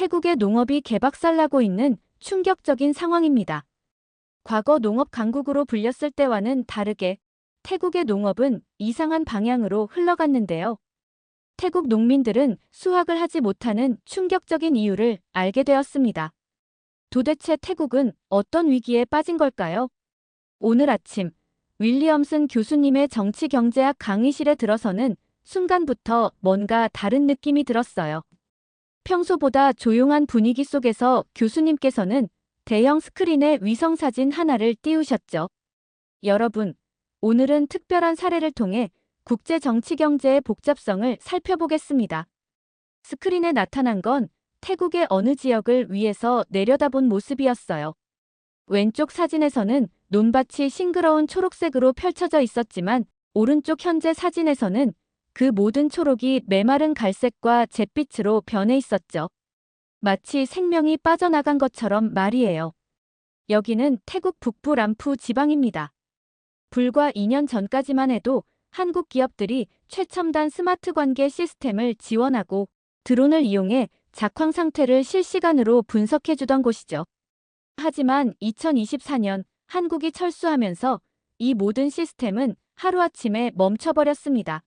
태국의 농업이 개박살나고 있는 충격적인 상황입니다. 과거 농업 강국으로 불렸을 때와는 다르게 태국의 농업은 이상한 방향으로 흘러갔는데요. 태국 농민들은 수확을 하지 못하는 충격적인 이유를 알게 되었습니다. 도대체 태국은 어떤 위기에 빠진 걸까요? 오늘 아침 윌리엄슨 교수님의 정치경제학 강의실에 들어서는 순간부터 뭔가 다른 느낌이 들었어요. 평소보다 조용한 분위기 속에서 교수님께서는 대형 스크린에 위성사진 하나를 띄우셨죠. 여러분, 오늘은 특별한 사례를 통해 국제 정치 경제의 복잡성을 살펴보겠습니다. 스크린에 나타난 건 태국의 어느 지역을 위에서 내려다본 모습이었어요. 왼쪽 사진에서는 논밭이 싱그러운 초록색으로 펼쳐져 있었지만 오른쪽 현재 사진에서는 그 모든 초록이 메마른 갈색과 잿빛으로 변해 있었죠. 마치 생명이 빠져나간 것처럼 말이에요. 여기는 태국 북부 람푸 지방입니다. 불과 2년 전까지만 해도 한국 기업들이 최첨단 스마트 관계 시스템을 지원하고 드론을 이용해 작황 상태를 실시간으로 분석해주던 곳이죠. 하지만 2024년 한국이 철수하면서 이 모든 시스템은 하루아침에 멈춰버렸습니다.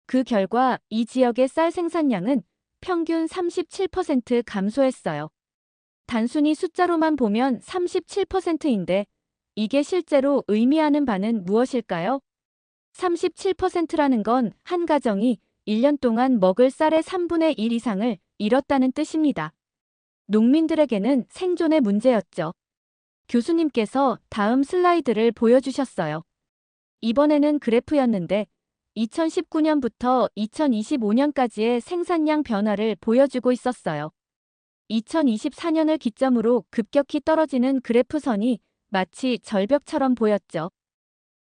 그 결과 이 지역의 쌀 생산량은 평균 37% 감소했어요. 단순히 숫자로만 보면 37%인데 이게 실제로 의미하는 바는 무엇일까요? 37%라는 건 한 가정이 1년 동안 먹을 쌀의 3분의 1 이상을 잃었다는 뜻입니다. 농민들에게는 생존의 문제였죠. 교수님께서 다음 슬라이드를 보여주셨어요. 이번에는 그래프였는데 2019년부터 2025년까지의 생산량 변화를 보여주고 있었어요. 2024년을 기점으로 급격히 떨어지는 그래프선이 마치 절벽처럼 보였죠.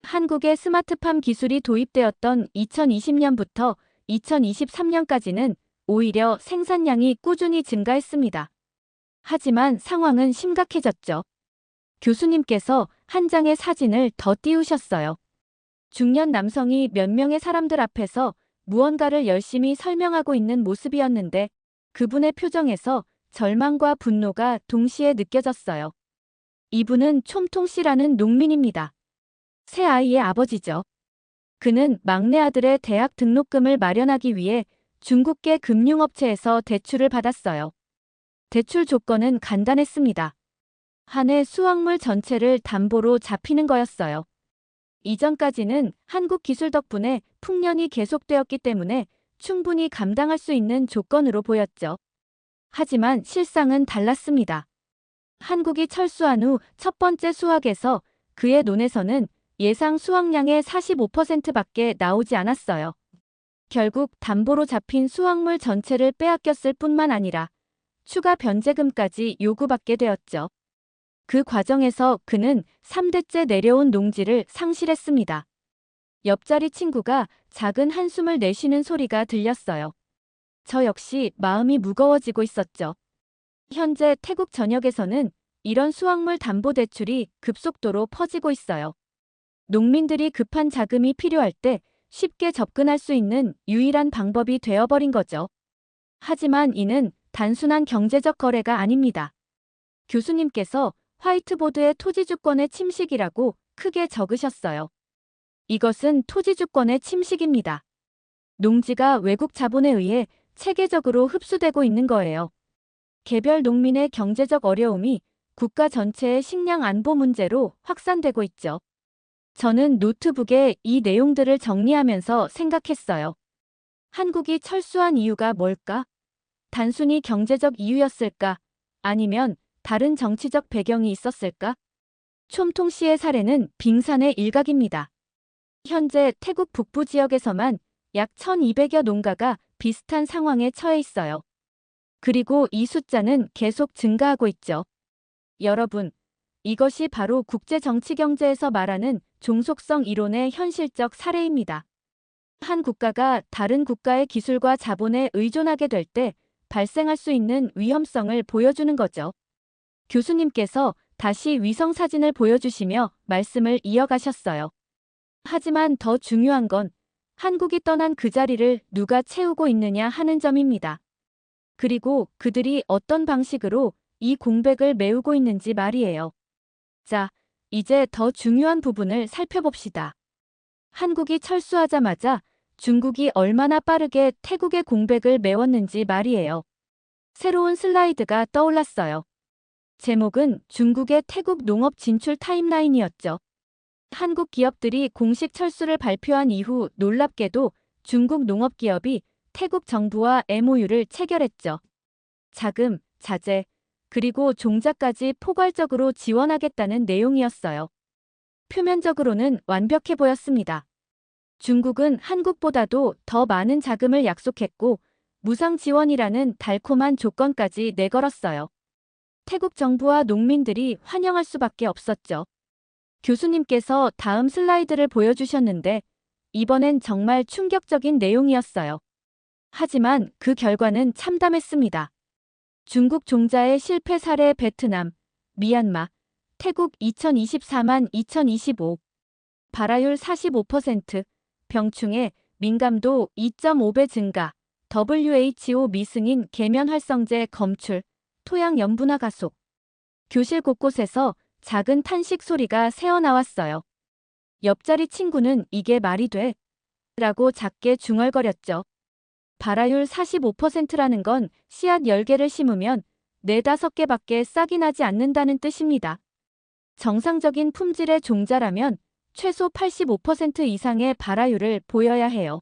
한국의 스마트팜 기술이 도입되었던 2020년부터 2023년까지는 오히려 생산량이 꾸준히 증가했습니다. 하지만 상황은 심각해졌죠. 교수님께서 한 장의 사진을 더 띄우셨어요. 중년 남성이 몇 명의 사람들 앞에서 무언가를 열심히 설명하고 있는 모습이었는데 그분의 표정에서 절망과 분노가 동시에 느껴졌어요. 이분은 촘통 씨라는 농민입니다. 새 아이의 아버지죠. 그는 막내 아들의 대학 등록금을 마련하기 위해 중국계 금융업체에서 대출을 받았어요. 대출 조건은 간단했습니다. 한 해 수확물 전체를 담보로 잡히는 거였어요. 이전까지는 한국 기술 덕분에 풍년이 계속되었기 때문에 충분히 감당할 수 있는 조건으로 보였죠. 하지만 실상은 달랐습니다. 한국이 철수한 후 첫 번째 수확에서 그의 논에서는 예상 수확량의 45%밖에 나오지 않았어요. 결국 담보로 잡힌 수확물 전체를 빼앗겼을 뿐만 아니라 추가 변제금까지 요구받게 되었죠. 그 과정에서 그는 3대째 내려온 농지를 상실했습니다. 옆자리 친구가 작은 한숨을 내쉬는 소리가 들렸어요. 저 역시 마음이 무거워지고 있었죠. 현재 태국 전역에서는 이런 수확물 담보 대출이 급속도로 퍼지고 있어요. 농민들이 급한 자금이 필요할 때 쉽게 접근할 수 있는 유일한 방법이 되어버린 거죠. 하지만 이는 단순한 경제적 거래가 아닙니다. 교수님께서 화이트보드에 토지주권의 침식이라고 크게 적으셨어요. 이것은 토지주권의 침식입니다. 농지가 외국 자본에 의해 체계적으로 흡수되고 있는 거예요. 개별 농민의 경제적 어려움이 국가 전체의 식량 안보 문제로 확산되고 있죠. 저는 노트북에 이 내용들을 정리하면서 생각했어요. 한국이 철수한 이유가 뭘까? 단순히 경제적 이유였을까? 아니면 다른 정치적 배경이 있었을까? 촘통 씨의 사례는 빙산의 일각입니다. 현재 태국 북부 지역에서만 약 1200여 농가가 비슷한 상황에 처해 있어요. 그리고 이 숫자는 계속 증가하고 있죠. 여러분, 이것이 바로 국제 정치 경제에서 말하는 종속성 이론의 현실적 사례입니다. 한 국가가 다른 국가의 기술과 자본에 의존하게 될 때 발생할 수 있는 위험성을 보여주는 거죠. 교수님께서 다시 위성 사진을 보여주시며 말씀을 이어가셨어요. 하지만 더 중요한 건 한국이 떠난 그 자리를 누가 채우고 있느냐 하는 점입니다. 그리고 그들이 어떤 방식으로 이 공백을 메우고 있는지 말이에요. 자, 이제 더 중요한 부분을 살펴봅시다. 한국이 철수하자마자 중국이 얼마나 빠르게 태국의 공백을 메웠는지 말이에요. 새로운 슬라이드가 떠올랐어요. 제목은 중국의 태국 농업 진출 타임라인이었죠. 한국 기업들이 공식 철수를 발표한 이후 놀랍게도 중국 농업기업이 태국 정부와 MOU를 체결했죠. 자금, 자재, 그리고 종자까지 포괄적으로 지원하겠다는 내용이었어요. 표면적으로는 완벽해 보였습니다. 중국은 한국보다도 더 많은 자금을 약속했고 무상 지원이라는 달콤한 조건까지 내걸었어요. 태국 정부와 농민들이 환영할 수밖에 없었죠. 교수님께서 다음 슬라이드를 보여주셨는데 이번엔 정말 충격적인 내용이었어요. 하지만 그 결과는 참담했습니다. 중국 종자의 실패 사례 베트남, 미얀마, 태국 2024만 2025. 발화율 45%, 병충해, 민감도 2.5배 증가, WHO 미승인 계면 활성제 검출, 토양 염분화 가속. 교실 곳곳에서 작은 탄식 소리가 새어나왔어요. 옆자리 친구는 이게 말이 돼? 라고 작게 중얼거렸죠. 발화율 45%라는 건 씨앗 10개를 심으면 4, 5개밖에 싹이 나지 않는다는 뜻입니다. 정상적인 품질의 종자라면 최소 85% 이상의 발화율을 보여야 해요.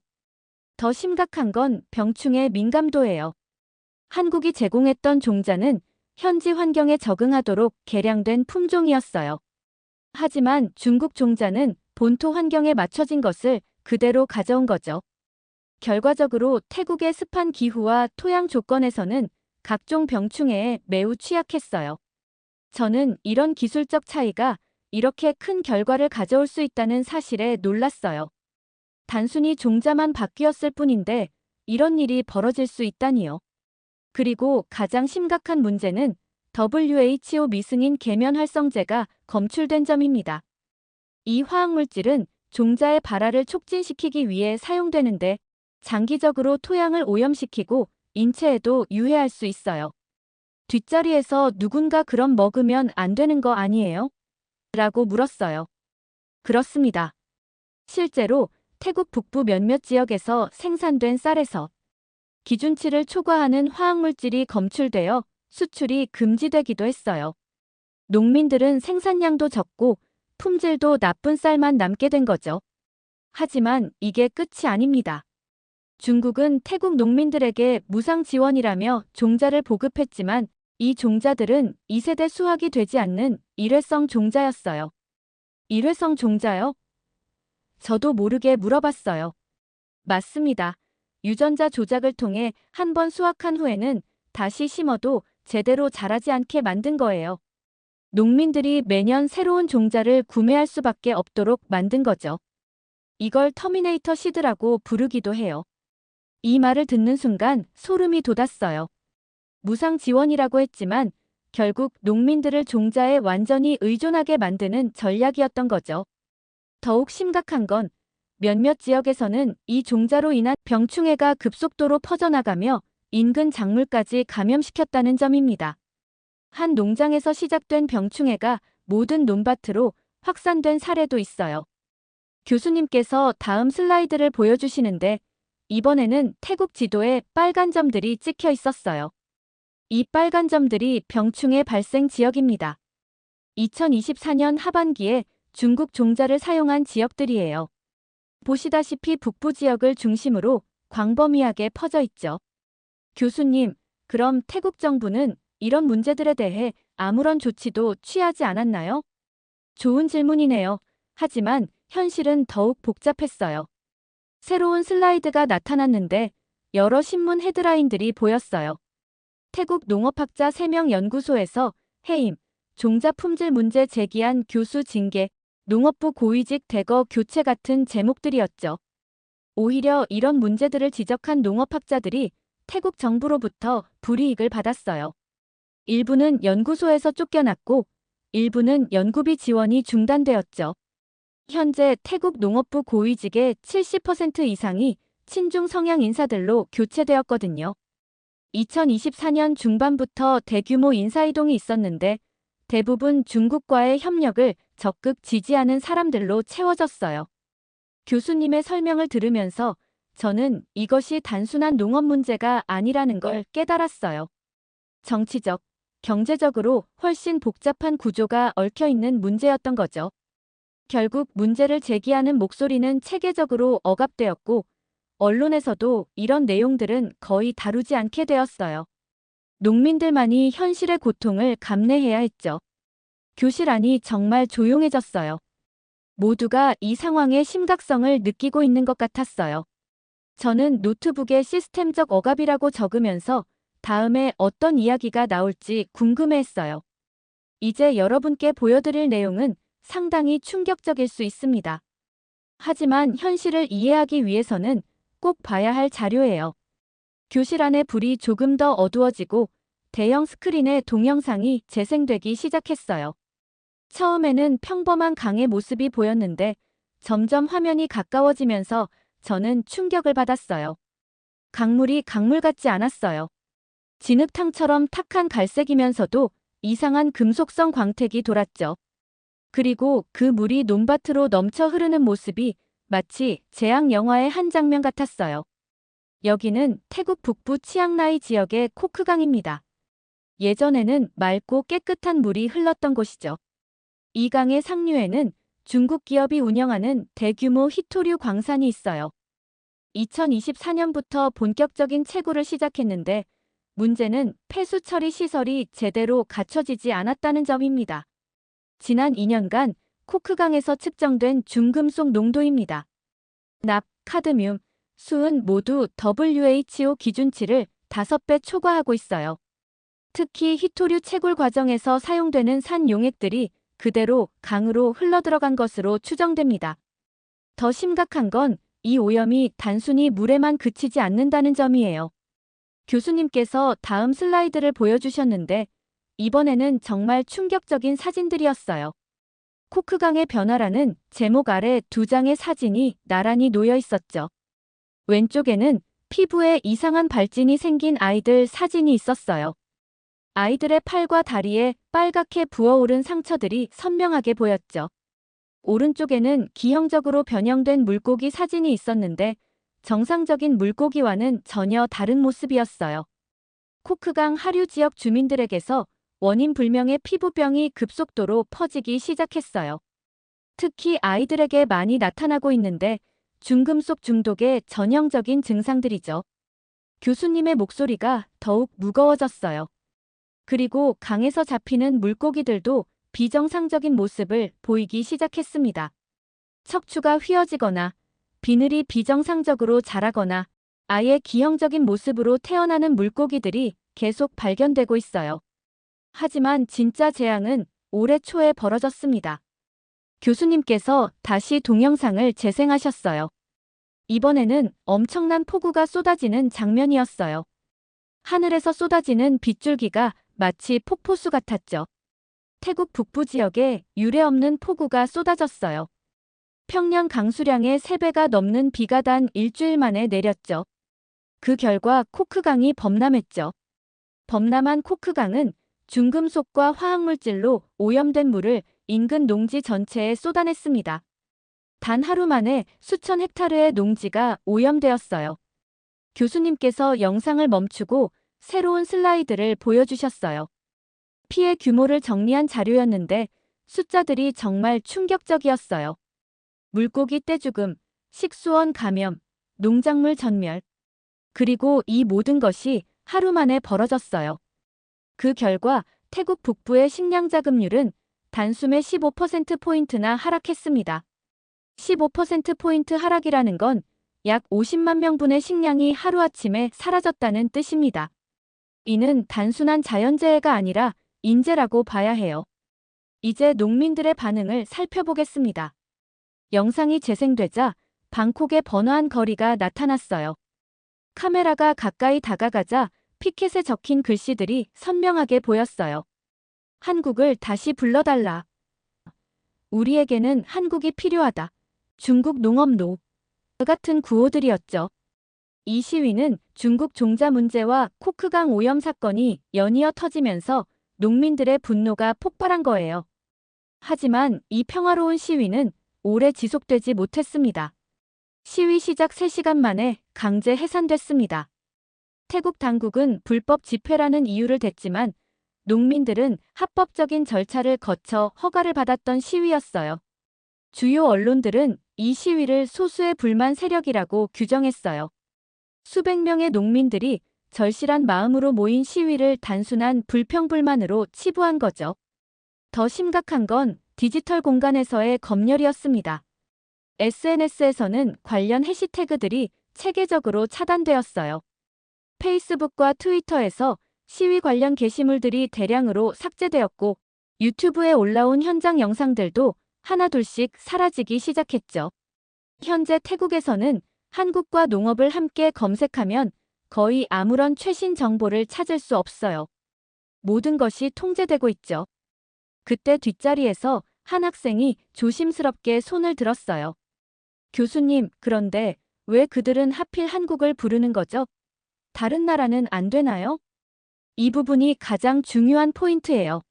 더 심각한 건 병충해 민감도예요. 한국이 제공했던 종자는 현지 환경에 적응하도록 개량된 품종이었어요. 하지만 중국 종자는 본토 환경에 맞춰진 것을 그대로 가져온 거죠. 결과적으로 태국의 습한 기후와 토양 조건에서는 각종 병충해에 매우 취약했어요. 저는 이런 기술적 차이가 이렇게 큰 결과를 가져올 수 있다는 사실에 놀랐어요. 단순히 종자만 바뀌었을 뿐인데 이런 일이 벌어질 수 있다니요. 그리고 가장 심각한 문제는 WHO 미승인 계면 활성제가 검출된 점입니다. 이 화학물질은 종자의 발화를 촉진시키기 위해 사용되는데 장기적으로 토양을 오염시키고 인체에도 유해할 수 있어요. 뒷자리에서 누군가 그럼 먹으면 안 되는 거 아니에요? 라고 물었어요. 그렇습니다. 실제로 태국 북부 몇몇 지역에서 생산된 쌀에서 기준치를 초과하는 화학물질이 검출되어 수출이 금지되기도 했어요. 농민들은 생산량도 적고 품질도 나쁜 쌀만 남게 된 거죠. 하지만 이게 끝이 아닙니다. 중국은 태국 농민들에게 무상 지원이라며 종자를 보급했지만 이 종자들은 2세대 수확이 되지 않는 일회성 종자였어요. 일회성 종자요? 저도 모르게 물어봤어요. 맞습니다. 유전자 조작을 통해 한 번 수확한 후에는 다시 심어도 제대로 자라지 않게 만든 거예요. 농민들이 매년 새로운 종자를 구매할 수밖에 없도록 만든 거죠. 이걸 터미네이터 시드라고 부르기도 해요. 이 말을 듣는 순간 소름이 돋았어요. 무상 지원이라고 했지만 결국 농민들을 종자에 완전히 의존하게 만드는 전략이었던 거죠. 더욱 심각한 건 몇몇 지역에서는 이 종자로 인한 병충해가 급속도로 퍼져나가며 인근 작물까지 감염시켰다는 점입니다. 한 농장에서 시작된 병충해가 모든 논밭으로 확산된 사례도 있어요. 교수님께서 다음 슬라이드를 보여주시는데 이번에는 태국 지도에 빨간 점들이 찍혀 있었어요. 이 빨간 점들이 병충해 발생 지역입니다. 2024년 하반기에 중국 종자를 사용한 지역들이에요. 보시다시피 북부 지역을 중심으로 광범위하게 퍼져 있죠. 교수님, 그럼 태국 정부는 이런 문제들에 대해 아무런 조치도 취하지 않았나요? 좋은 질문이네요. 하지만 현실은 더욱 복잡했어요. 새로운 슬라이드가 나타났는데 여러 신문 헤드라인들이 보였어요. 태국 농업학자 3명 연구소에서 해임, 종자 품질 문제 제기한 교수 징계, 농업부 고위직 대거 교체 같은 제목들이었죠. 오히려 이런 문제들을 지적한 농업학자들이 태국 정부로부터 불이익을 받았어요. 일부는 연구소에서 쫓겨났고 일부는 연구비 지원이 중단되었죠. 현재 태국 농업부 고위직의 70% 이상이 친중 성향 인사들로 교체되었거든요. 2024년 중반부터 대규모 인사이동이 있었는데 대부분 중국과의 협력을 적극 지지하는 사람들로 채워졌어요. 교수님의 설명을 들으면서 저는 이것이 단순한 농업 문제가 아니라는 걸 깨달았어요. 정치적, 경제적으로 훨씬 복잡한 구조가 얽혀 있는 문제였던 거죠. 결국 문제를 제기하는 목소리는 체계적으로 억압되었고 언론에서도 이런 내용들은 거의 다루지 않게 되었어요. 농민들만이 현실의 고통을 감내해야 했죠. 교실 안이 정말 조용해졌어요. 모두가 이 상황의 심각성을 느끼고 있는 것 같았어요. 저는 노트북에 시스템적 억압이라고 적으면서 다음에 어떤 이야기가 나올지 궁금해했어요. 이제 여러분께 보여드릴 내용은 상당히 충격적일 수 있습니다. 하지만 현실을 이해하기 위해서는 꼭 봐야 할 자료예요. 교실 안의 불이 조금 더 어두워지고 대형 스크린에 동영상이 재생되기 시작했어요. 처음에는 평범한 강의 모습이 보였는데 점점 화면이 가까워지면서 저는 충격을 받았어요. 강물이 강물 같지 않았어요. 진흙탕처럼 탁한 갈색이면서도 이상한 금속성 광택이 돌았죠. 그리고 그 물이 논밭으로 넘쳐 흐르는 모습이 마치 재앙 영화의 한 장면 같았어요. 여기는 태국 북부 치앙라이 지역의 코크강입니다. 예전에는 맑고 깨끗한 물이 흘렀던 곳이죠. 이 강의 상류에는 중국 기업이 운영하는 대규모 히토류 광산이 있어요. 2024년부터 본격적인 채굴을 시작했는데 문제는 폐수 처리 시설이 제대로 갖춰지지 않았다는 점입니다. 지난 2년간 코크강에서 측정된 중금속 농도입니다. 납, 카드뮴, 수은 모두 WHO 기준치를 5배 초과하고 있어요. 특히 히토류 채굴 과정에서 사용되는 산 용액들이 그대로 강으로 흘러들어간 것으로 추정됩니다. 더 심각한 건 이 오염이 단순히 물에만 그치지 않는다는 점이에요. 교수님께서 다음 슬라이드를 보여주셨는데 이번에는 정말 충격적인 사진들이었어요. 코크강의 변화라는 제목 아래 2장의 사진이 나란히 놓여 있었죠. 왼쪽에는 피부에 이상한 발진이 생긴 아이들 사진이 있었어요. 아이들의 팔과 다리에 빨갛게 부어오른 상처들이 선명하게 보였죠. 오른쪽에는 기형적으로 변형된 물고기 사진이 있었는데 정상적인 물고기와는 전혀 다른 모습이었어요. 코크강 하류 지역 주민들에게서 원인 불명의 피부병이 급속도로 퍼지기 시작했어요. 특히 아이들에게 많이 나타나고 있는데 중금속 중독의 전형적인 증상들이죠. 교수님의 목소리가 더욱 무거워졌어요. 그리고 강에서 잡히는 물고기들도 비정상적인 모습을 보이기 시작했습니다. 척추가 휘어지거나 비늘이 비정상적으로 자라거나 아예 기형적인 모습으로 태어나는 물고기들이 계속 발견되고 있어요. 하지만 진짜 재앙은 올해 초에 벌어졌습니다. 교수님께서 다시 동영상을 재생하셨어요. 이번에는 엄청난 폭우가 쏟아지는 장면이었어요. 하늘에서 쏟아지는 빗줄기가 마치 폭포수 같았죠. 태국 북부 지역에 유례없는 폭우가 쏟아졌어요. 평년 강수량의 3배가 넘는 비가 단 일주일 만에 내렸죠. 그 결과 코크강이 범람했죠. 범람한 코크강은 중금속과 화학물질로 오염된 물을 인근 농지 전체에 쏟아냈습니다. 단 하루 만에 수천 헥타르의 농지가 오염되었어요. 교수님께서 영상을 멈추고 새로운 슬라이드를 보여주셨어요. 피해 규모를 정리한 자료였는데 숫자들이 정말 충격적이었어요. 물고기 떼죽음, 식수원 감염, 농작물 전멸. 그리고 이 모든 것이 하루 만에 벌어졌어요. 그 결과 태국 북부의 식량 자급률은 단숨에 15%포인트나 하락했습니다. 15%포인트 하락이라는 건 약 50만 명분의 식량이 하루아침에 사라졌다는 뜻입니다. 이는 단순한 자연재해가 아니라 인재라고 봐야 해요. 이제 농민들의 반응을 살펴보겠습니다. 영상이 재생되자 방콕의 번화한 거리가 나타났어요. 카메라가 가까이 다가가자 피켓에 적힌 글씨들이 선명하게 보였어요. 한국을 다시 불러달라. 우리에게는 한국이 필요하다. 중국 농업 노 같은 구호들이었죠. 이 시위는 중국 종자 문제와 코크강 오염 사건이 연이어 터지면서 농민들의 분노가 폭발한 거예요. 하지만 이 평화로운 시위는 오래 지속되지 못했습니다. 시위 시작 3시간 만에 강제 해산됐습니다. 태국 당국은 불법 집회라는 이유를 댔지만 농민들은 합법적인 절차를 거쳐 허가를 받았던 시위였어요. 주요 언론들은 이 시위를 소수의 불만 세력이라고 규정했어요. 수백 명의 농민들이 절실한 마음으로 모인 시위를 단순한 불평불만으로 치부한 거죠. 더 심각한 건 디지털 공간에서의 검열이었습니다. SNS에서는 관련 해시태그들이 체계적으로 차단되었어요. 페이스북과 트위터에서 시위 관련 게시물들이 대량으로 삭제되었고 유튜브에 올라온 현장 영상들도 하나둘씩 사라지기 시작했죠. 현재 태국에서는 한국과 농업을 함께 검색하면 거의 아무런 최신 정보를 찾을 수 없어요. 모든 것이 통제되고 있죠. 그때 뒷자리에서 한 학생이 조심스럽게 손을 들었어요. 교수님, 그런데 왜 그들은 하필 한국을 부르는 거죠? 다른 나라는 안 되나요? 이 부분이 가장 중요한 포인트예요.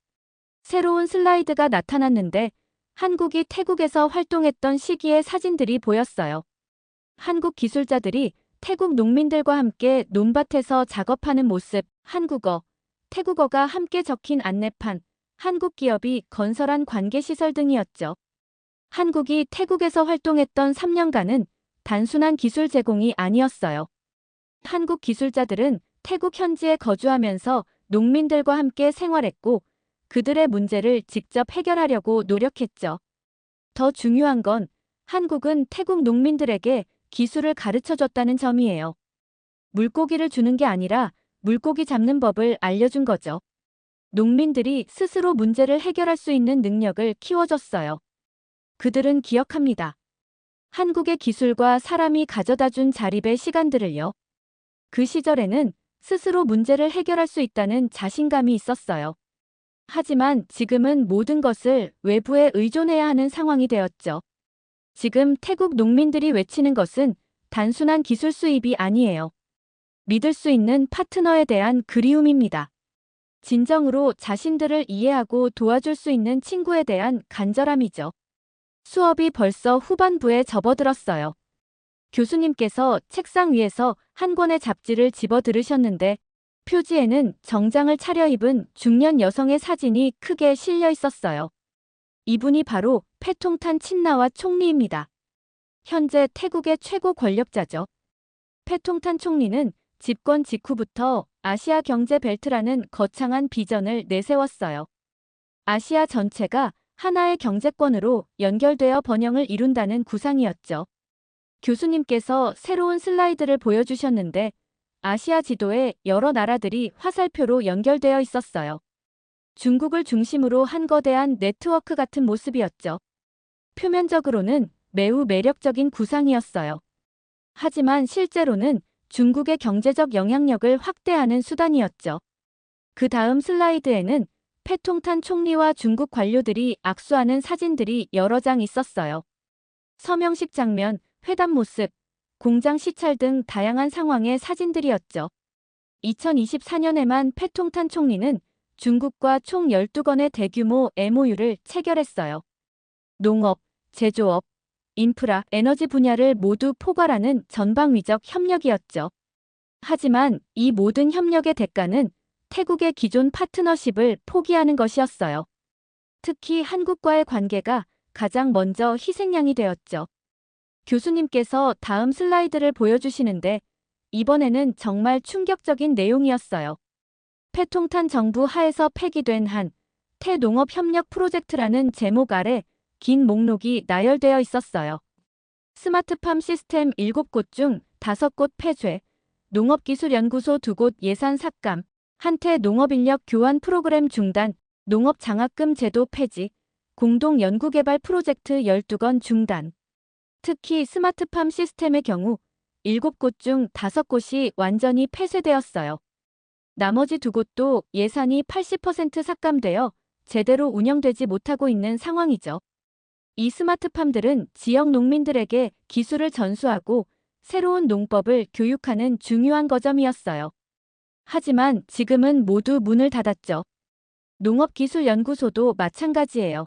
새로운 슬라이드가 나타났는데 한국이 태국에서 활동했던 시기의 사진들이 보였어요. 한국 기술자들이 태국 농민들과 함께 논밭에서 작업하는 모습, 한국어, 태국어가 함께 적힌 안내판, 한국 기업이 건설한 관계시설 등이었죠. 한국이 태국에서 활동했던 3년간은 단순한 기술 제공이 아니었어요. 한국 기술자들은 태국 현지에 거주하면서 농민들과 함께 생활했고 그들의 문제를 직접 해결하려고 노력했죠. 더 중요한 건 한국은 태국 농민들에게 기술을 가르쳐줬다는 점이에요. 물고기를 주는 게 아니라 물고기 잡는 법을 알려준 거죠. 농민들이 스스로 문제를 해결할 수 있는 능력을 키워줬어요. 그들은 기억합니다. 한국의 기술과 사람이 가져다준 자립의 시간들을요. 그 시절에는 스스로 문제를 해결할 수 있다는 자신감이 있었어요. 하지만 지금은 모든 것을 외부에 의존해야 하는 상황이 되었죠. 지금 태국 농민들이 외치는 것은 단순한 기술 수입이 아니에요. 믿을 수 있는 파트너에 대한 그리움입니다. 진정으로 자신들을 이해하고 도와줄 수 있는 친구에 대한 간절함이죠. 수업이 벌써 후반부에 접어들었어요. 교수님께서 책상 위에서 한 권의 잡지를 집어 들으셨는데 표지에는 정장을 차려입은 중년 여성의 사진이 크게 실려 있었어요. 이분이 바로 패통탄 친나와 총리입니다. 현재 태국의 최고 권력자죠. 패통탄 총리는 집권 직후부터 아시아 경제 벨트라는 거창한 비전을 내세웠어요. 아시아 전체가 하나의 경제권으로 연결되어 번영을 이룬다는 구상이었죠. 교수님께서 새로운 슬라이드를 보여주셨는데 아시아 지도에 여러 나라들이 화살표로 연결되어 있었어요. 중국을 중심으로 한 거대한 네트워크 같은 모습이었죠. 표면적으로는 매우 매력적인 구상이었어요. 하지만 실제로는 중국의 경제적 영향력을 확대하는 수단이었죠. 그 다음 슬라이드에는 패통탄 총리와 중국 관료들이 악수하는 사진들이 여러 장 있었어요. 서명식 장면, 회담 모습, 공장 시찰 등 다양한 상황의 사진들이었죠. 2024년에만 패통탄 총리는 중국과 총 12건의 대규모 MOU를 체결했어요. 농업, 제조업, 인프라, 에너지 분야를 모두 포괄하는 전방위적 협력이었죠. 하지만 이 모든 협력의 대가는 태국의 기존 파트너십을 포기하는 것이었어요. 특히 한국과의 관계가 가장 먼저 희생양이 되었죠. 교수님께서 다음 슬라이드를 보여주시는데 이번에는 정말 충격적인 내용이었어요. 패통탄 정부 하에서 폐기된 한 태농업협력 프로젝트라는 제목 아래 긴 목록이 나열되어 있었어요. 스마트팜 시스템 7곳 중 5곳 폐쇄, 농업기술연구소 2곳 예산 삭감, 한태 농업인력 교환 프로그램 중단, 농업장학금 제도 폐지, 공동연구개발 프로젝트 12건 중단. 특히 스마트팜 시스템의 경우 7곳 중 5곳이 완전히 폐쇄되었어요. 나머지 2곳도 예산이 80% 삭감되어 제대로 운영되지 못하고 있는 상황이죠. 이 스마트팜들은 지역 농민들에게 기술을 전수하고 새로운 농법을 교육하는 중요한 거점이었어요. 하지만 지금은 모두 문을 닫았죠. 농업기술연구소도 마찬가지예요.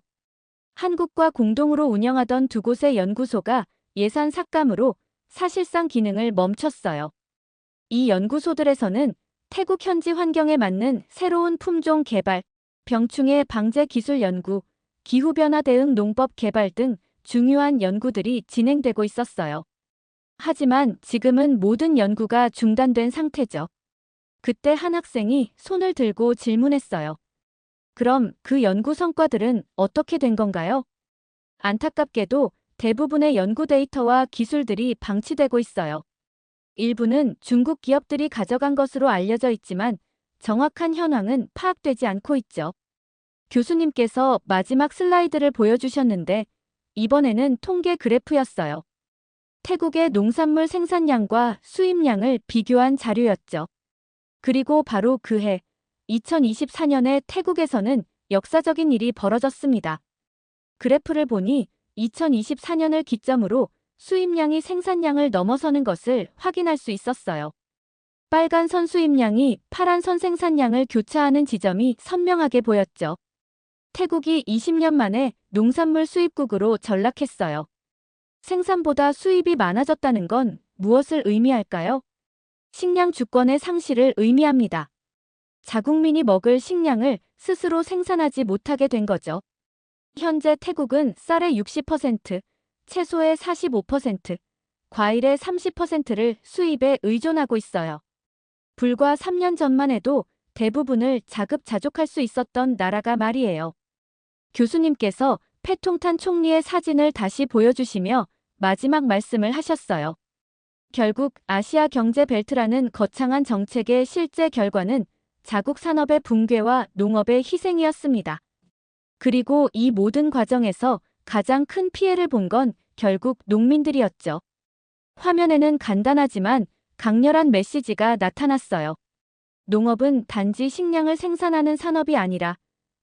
한국과 공동으로 운영하던 두 곳의 연구소가 예산 삭감으로 사실상 기능을 멈췄어요. 이 연구소들에서는 태국 현지 환경에 맞는 새로운 품종 개발, 병충해 방제 기술 연구, 기후변화 대응 농법 개발 등 중요한 연구들이 진행되고 있었어요. 하지만 지금은 모든 연구가 중단된 상태죠. 그때 한 학생이 손을 들고 질문했어요. 그럼 그 연구 성과들은 어떻게 된 건가요? 안타깝게도 대부분의 연구 데이터와 기술들이 방치되고 있어요. 일부는 중국 기업들이 가져간 것으로 알려져 있지만 정확한 현황은 파악되지 않고 있죠. 교수님께서 마지막 슬라이드를 보여주셨는데 이번에는 통계 그래프였어요. 태국의 농산물 생산량과 수입량을 비교한 자료였죠. 그리고 바로 그해 2024년에 태국에서는 역사적인 일이 벌어졌습니다. 그래프를 보니 2024년을 기점으로 수입량이 생산량을 넘어서는 것을 확인할 수 있었어요. 빨간 선 수입량이 파란 선 생산량을 교차하는 지점이 선명하게 보였죠. 태국이 20년 만에 농산물 수입국으로 전락했어요. 생산보다 수입이 많아졌다는 건 무엇을 의미할까요? 식량 주권의 상실을 의미합니다. 자국민이 먹을 식량을 스스로 생산하지 못하게 된 거죠. 현재 태국은 쌀의 60%, 채소의 45%, 과일의 30%를 수입에 의존하고 있어요. 불과 3년 전만 해도 대부분을 자급자족할 수 있었던 나라가 말이에요. 교수님께서 패통탄 총리의 사진을 다시 보여주시며 마지막 말씀을 하셨어요. 결국 아시아 경제 벨트라는 거창한 정책의 실제 결과는 자국 산업의 붕괴와 농업의 희생이었습니다. 그리고 이 모든 과정에서 가장 큰 피해를 본 건 결국 농민들이었죠. 화면에는 간단하지만 강렬한 메시지가 나타났어요. 농업은 단지 식량을 생산하는 산업이 아니라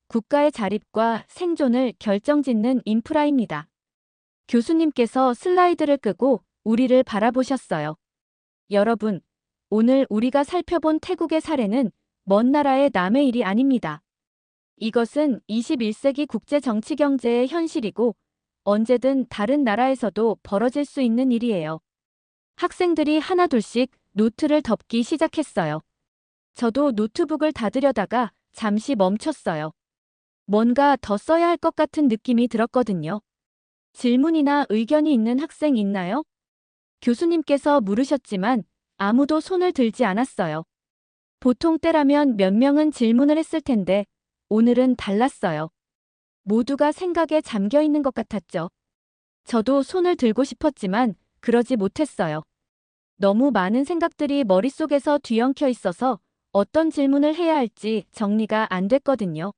국가의 자립과 생존을 결정짓는 인프라입니다. 교수님께서 슬라이드를 끄고 우리를 바라보셨어요. 여러분, 오늘 우리가 살펴본 태국의 사례는 먼 나라의 남의 일이 아닙니다. 이것은 21세기 국제 정치 경제의 현실이고 언제든 다른 나라에서도 벌어질 수 있는 일이에요. 학생들이 하나둘씩 노트를 덮기 시작했어요. 저도 노트북을 닫으려다가 잠시 멈췄어요. 뭔가 더 써야 할 것 같은 느낌이 들었거든요. 질문이나 의견이 있는 학생 있나요? 교수님께서 물으셨지만 아무도 손을 들지 않았어요. 보통 때라면 몇 명은 질문을 했을 텐데 오늘은 달랐어요. 모두가 생각에 잠겨 있는 것 같았죠. 저도 손을 들고 싶었지만 그러지 못했어요. 너무 많은 생각들이 머릿속에서 뒤엉켜 있어서 어떤 질문을 해야 할지 정리가 안 됐거든요.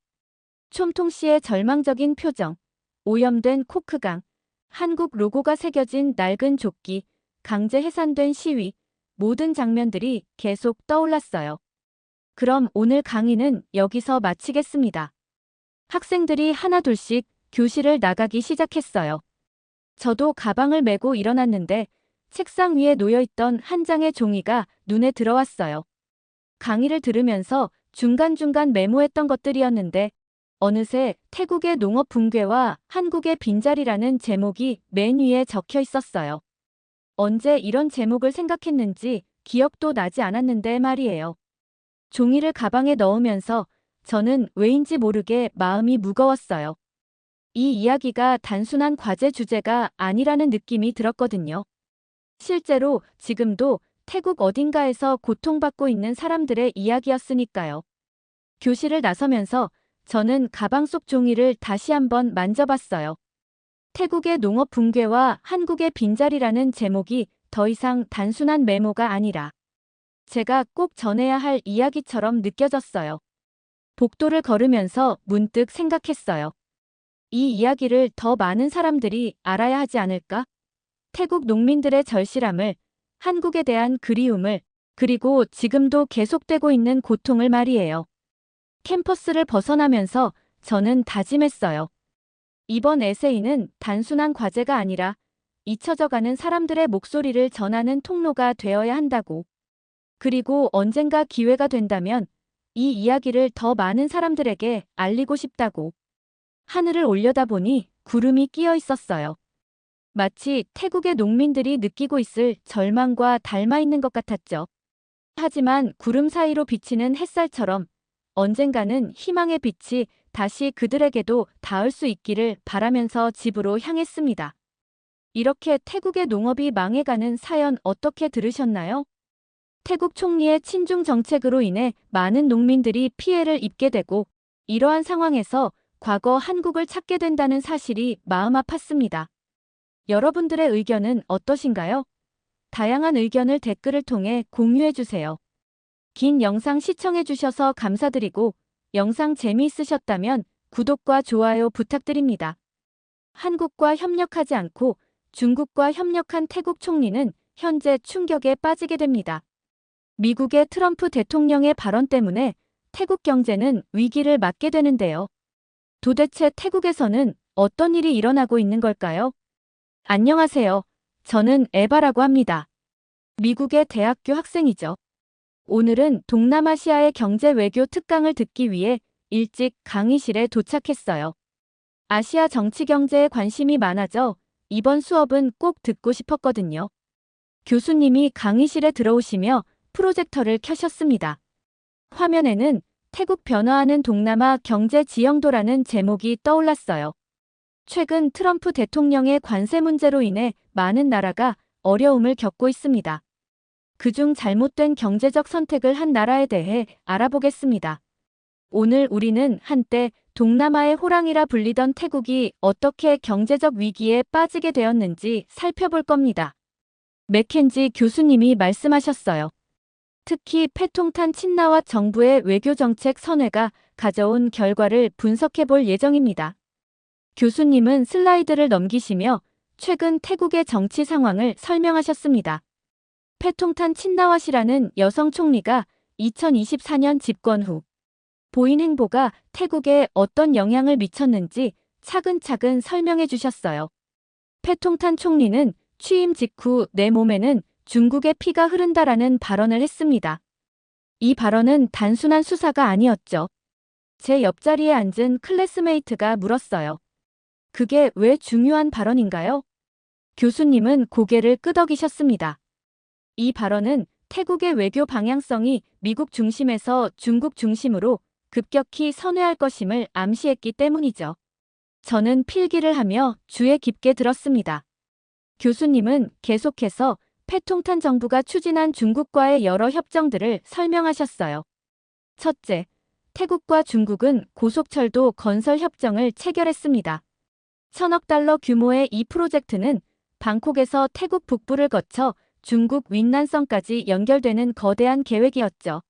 촘통 씨의 절망적인 표정, 오염된 코크강, 한국 로고가 새겨진 낡은 조끼, 강제 해산된 시위, 모든 장면들이 계속 떠올랐어요. 그럼 오늘 강의는 여기서 마치겠습니다. 학생들이 하나둘씩 교실을 나가기 시작했어요. 저도 가방을 메고 일어났는데 책상 위에 놓여있던 한 장의 종이가 눈에 들어왔어요. 강의를 들으면서 중간중간 메모했던 것들이었는데 어느새 태국의 농업 붕괴와 한국의 빈자리라는 제목이 맨 위에 적혀 있었어요. 언제 이런 제목을 생각했는지 기억도 나지 않았는데 말이에요. 종이를 가방에 넣으면서 저는 왜인지 모르게 마음이 무거웠어요. 이 이야기가 단순한 과제 주제가 아니라는 느낌이 들었거든요. 실제로 지금도 태국 어딘가에서 고통받고 있는 사람들의 이야기였으니까요. 교실을 나서면서 저는 가방 속 종이를 다시 한번 만져봤어요. 태국의 농업 붕괴와 한국의 빈자리라는 제목이 더 이상 단순한 메모가 아니라 제가 꼭 전해야 할 이야기처럼 느껴졌어요. 복도를 걸으면서 문득 생각했어요. 이 이야기를 더 많은 사람들이 알아야 하지 않을까? 태국 농민들의 절실함을, 한국에 대한 그리움을, 그리고 지금도 계속되고 있는 고통을 말이에요. 캠퍼스를 벗어나면서 저는 다짐했어요. 이번 에세이는 단순한 과제가 아니라 잊혀져가는 사람들의 목소리를 전하는 통로가 되어야 한다고. 그리고 언젠가 기회가 된다면 이 이야기를 더 많은 사람들에게 알리고 싶다고. 하늘을 올려다보니 구름이 끼어 있었어요. 마치 태국의 농민들이 느끼고 있을 절망과 닮아 있는 것 같았죠. 하지만 구름 사이로 비치는 햇살처럼 언젠가는 희망의 빛이 다시 그들에게도 닿을 수 있기를 바라면서 집으로 향했습니다. 이렇게 태국의 농업이 망해가는 사연 어떻게 들으셨나요? 태국 총리의 친중 정책으로 인해 많은 농민들이 피해를 입게 되고 이러한 상황에서 과거 한국을 찾게 된다는 사실이 마음 아팠습니다. 여러분들의 의견은 어떠신가요? 다양한 의견을 댓글을 통해 공유해주세요. 긴 영상 시청해주셔서 감사드리고 영상 재미있으셨다면 구독과 좋아요 부탁드립니다. 한국과 협력하지 않고 중국과 협력한 태국 총리는 현재 충격에 빠지게 됩니다. 미국의 트럼프 대통령의 발언 때문에 태국 경제는 위기를 맞게 되는데요. 도대체 태국에서는 어떤 일이 일어나고 있는 걸까요? 안녕하세요. 저는 에바라고 합니다. 미국의 대학교 학생이죠. 오늘은 동남아시아의 경제 외교 특강을 듣기 위해 일찍 강의실에 도착했어요. 아시아 정치 경제에 관심이 많아져 이번 수업은 꼭 듣고 싶었거든요. 교수님이 강의실에 들어오시며 프로젝터를 켜셨습니다. 화면에는 태국 변화하는 동남아 경제 지형도라는 제목이 떠올랐어요. 최근 트럼프 대통령의 관세 문제로 인해 많은 나라가 어려움을 겪고 있습니다. 그중 잘못된 경제적 선택을 한 나라에 대해 알아보겠습니다. 오늘 우리는 한때 동남아의 호랑이라 불리던 태국이 어떻게 경제적 위기에 빠지게 되었는지 살펴볼 겁니다. 맥켄지 교수님이 말씀하셨어요. 특히 패통탄 친나와 정부의 외교정책 선회가 가져온 결과를 분석해 볼 예정입니다. 교수님은 슬라이드를 넘기시며 최근 태국의 정치 상황을 설명하셨습니다. 패통탄 친나와시라는 여성 총리가 2024년 집권 후 보인 행보가 태국에 어떤 영향을 미쳤는지 차근차근 설명해 주셨어요. 패통탄 총리는 취임 직후 내 몸에는 중국의 피가 흐른다라는 발언을 했습니다. 이 발언은 단순한 수사가 아니었죠. 제 옆자리에 앉은 클래스메이트가 물었어요. 그게 왜 중요한 발언인가요? 교수님은 고개를 끄덕이셨습니다. 이 발언은 태국의 외교 방향성이 미국 중심에서 중국 중심으로 급격히 선회할 것임을 암시했기 때문이죠. 저는 필기를 하며 주의 깊게 들었습니다. 교수님은 계속해서 패통탄 정부가 추진한 중국과의 여러 협정들을 설명하셨어요. 첫째, 태국과 중국은 고속철도 건설 협정을 체결했습니다. 1,000억 달러 규모의 이 프로젝트는 방콕에서 태국 북부를 거쳐 중국 윈난성까지 연결되는 거대한 계획이었죠.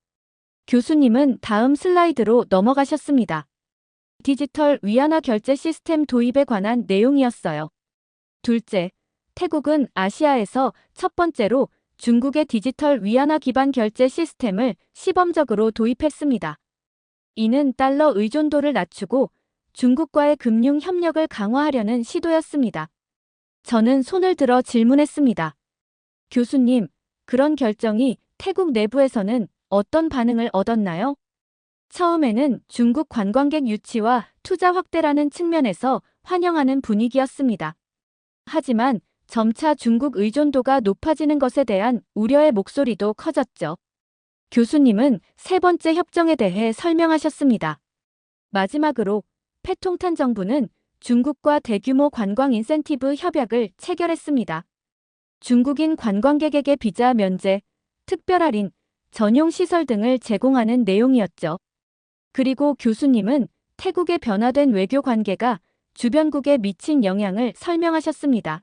교수님은 다음 슬라이드로 넘어가셨습니다. 디지털 위안화 결제 시스템 도입에 관한 내용이었어요. 둘째, 태국은 아시아에서 첫 번째로 중국의 디지털 위안화 기반 결제 시스템을 시범적으로 도입했습니다. 이는 달러 의존도를 낮추고 중국과의 금융 협력을 강화하려는 시도였습니다. 저는 손을 들어 질문했습니다. 교수님, 그런 결정이 태국 내부에서는 어떤 반응을 얻었나요? 처음에는 중국 관광객 유치와 투자 확대라는 측면에서 환영하는 분위기였습니다. 하지만 점차 중국 의존도가 높아지는 것에 대한 우려의 목소리도 커졌죠. 교수님은 세 번째 협정에 대해 설명하셨습니다. 마지막으로 패통탄 정부는 중국과 대규모 관광 인센티브 협약을 체결했습니다. 중국인 관광객에게 비자 면제, 특별 할인, 전용 시설 등을 제공하는 내용이었죠. 그리고 교수님은 태국의 변화된 외교 관계가 주변국에 미친 영향을 설명하셨습니다.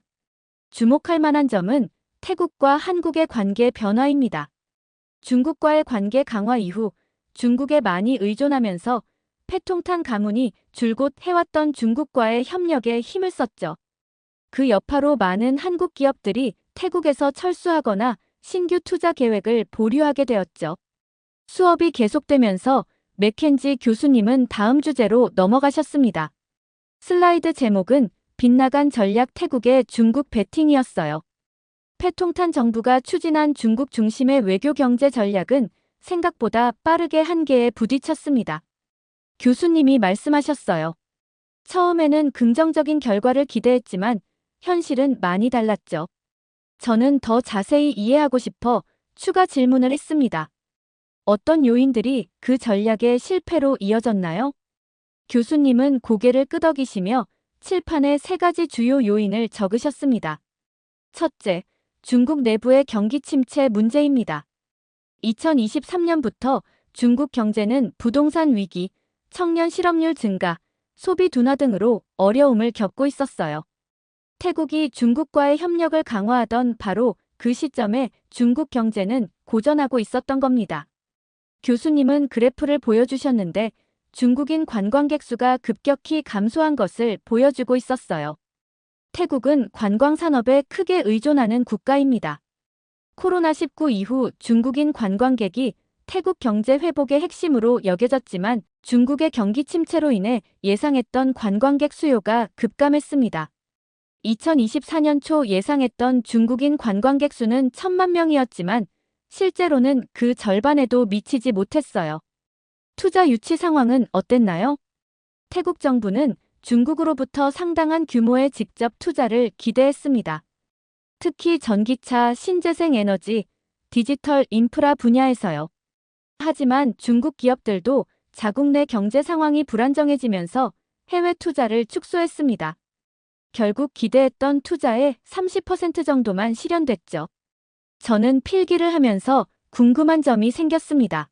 주목할 만한 점은 태국과 한국의 관계 변화입니다. 중국과의 관계 강화 이후 중국에 많이 의존하면서 패통탄 가문이 줄곧 해왔던 중국과의 협력에 힘을 썼죠. 그 여파로 많은 한국 기업들이 태국에서 철수하거나 신규 투자 계획을 보류하게 되었죠. 수업이 계속되면서 맥켄지 교수님은 다음 주제로 넘어가셨습니다. 슬라이드 제목은 빗나간 전략 태국의 중국 배팅이었어요. 패통탄 정부가 추진한 중국 중심의 외교 경제 전략은 생각보다 빠르게 한계에 부딪혔습니다. 교수님이 말씀하셨어요. 처음에는 긍정적인 결과를 기대했지만 현실은 많이 달랐죠. 저는 더 자세히 이해하고 싶어 추가 질문을 했습니다. 어떤 요인들이 그 전략의 실패로 이어졌나요? 교수님은 고개를 끄덕이시며 칠판에 3가지 주요 요인을 적으셨습니다. 첫째, 중국 내부의 경기 침체 문제입니다. 2023년부터 중국 경제는 부동산 위기, 청년 실업률 증가, 소비 둔화 등으로 어려움을 겪고 있었어요. 태국이 중국과의 협력을 강화하던 바로 그 시점에 중국 경제는 고전하고 있었던 겁니다. 교수님은 그래프를 보여주셨는데 중국인 관광객 수가 급격히 감소한 것을 보여주고 있었어요. 태국은 관광 산업에 크게 의존하는 국가입니다. 코로나19 이후 중국인 관광객이 태국 경제 회복의 핵심으로 여겨졌지만 중국의 경기 침체로 인해 예상했던 관광객 수요가 급감했습니다. 2024년 초 예상했던 중국인 관광객 수는 1,000만 명이었지만 실제로는 그 절반에도 미치지 못했어요. 투자 유치 상황은 어땠나요? 태국 정부는 중국으로부터 상당한 규모의 직접 투자를 기대했습니다. 특히 전기차, 신재생 에너지, 디지털 인프라 분야에서요. 하지만 중국 기업들도 자국 내 경제 상황이 불안정해지면서 해외 투자를 축소했습니다. 결국 기대했던 투자의 30% 정도만 실현됐죠. 저는 필기를 하면서 궁금한 점이 생겼습니다.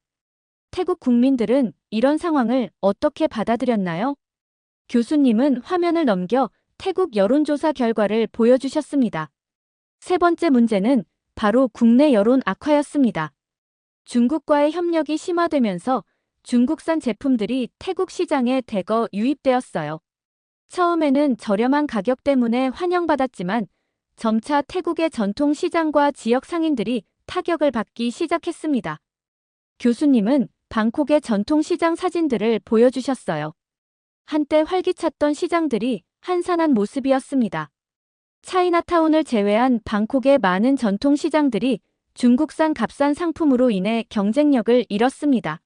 태국 국민들은 이런 상황을 어떻게 받아들였나요? 교수님은 화면을 넘겨 태국 여론조사 결과를 보여주셨습니다. 3번째 문제는 바로 국내 여론 악화였습니다. 중국과의 협력이 심화되면서 중국산 제품들이 태국 시장에 대거 유입되었어요. 처음에는 저렴한 가격 때문에 환영받았지만 점차 태국의 전통 시장과 지역 상인들이 타격을 받기 시작했습니다. 교수님은 방콕의 전통 시장 사진들을 보여주셨어요. 한때 활기찼던 시장들이 한산한 모습이었습니다. 차이나타운을 제외한 방콕의 많은 전통 시장들이 중국산 값싼 상품으로 인해 경쟁력을 잃었습니다.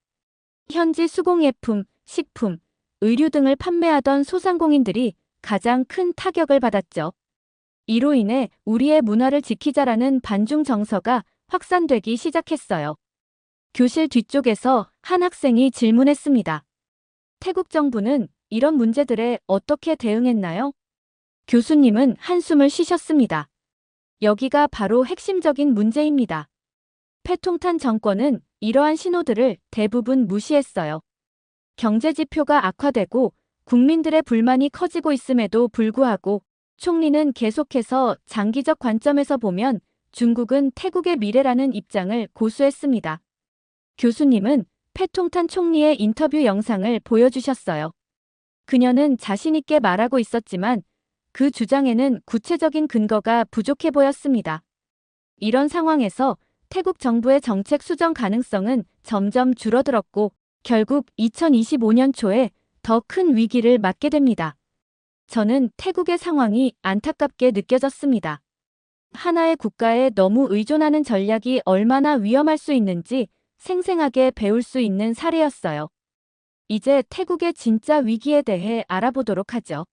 현지 수공예품, 식품, 의류 등을 판매하던 소상공인들이 가장 큰 타격을 받았죠. 이로 인해 우리의 문화를 지키자라는 반중 정서가 확산되기 시작했어요. 교실 뒤쪽에서 한 학생이 질문했습니다. 태국 정부는 이런 문제들에 어떻게 대응했나요? 교수님은 한숨을 쉬셨습니다. 여기가 바로 핵심적인 문제입니다. 패통탄 정권은 이러한 신호들을 대부분 무시했어요. 경제 지표가 악화되고 국민들의 불만이 커지고 있음에도 불구하고 총리는 계속해서 장기적 관점에서 보면 중국은 태국의 미래라는 입장을 고수했습니다. 교수님은 패통탄 총리의 인터뷰 영상을 보여주셨어요. 그녀는 자신있게 말하고 있었지만 그 주장에는 구체적인 근거가 부족해 보였습니다. 이런 상황에서 태국 정부의 정책 수정 가능성은 점점 줄어들었고 결국 2025년 초에 더 큰 위기를 맞게 됩니다. 저는 태국의 상황이 안타깝게 느껴졌습니다. 하나의 국가에 너무 의존하는 전략이 얼마나 위험할 수 있는지 생생하게 배울 수 있는 사례였어요. 이제 태국의 진짜 위기에 대해 알아보도록 하죠.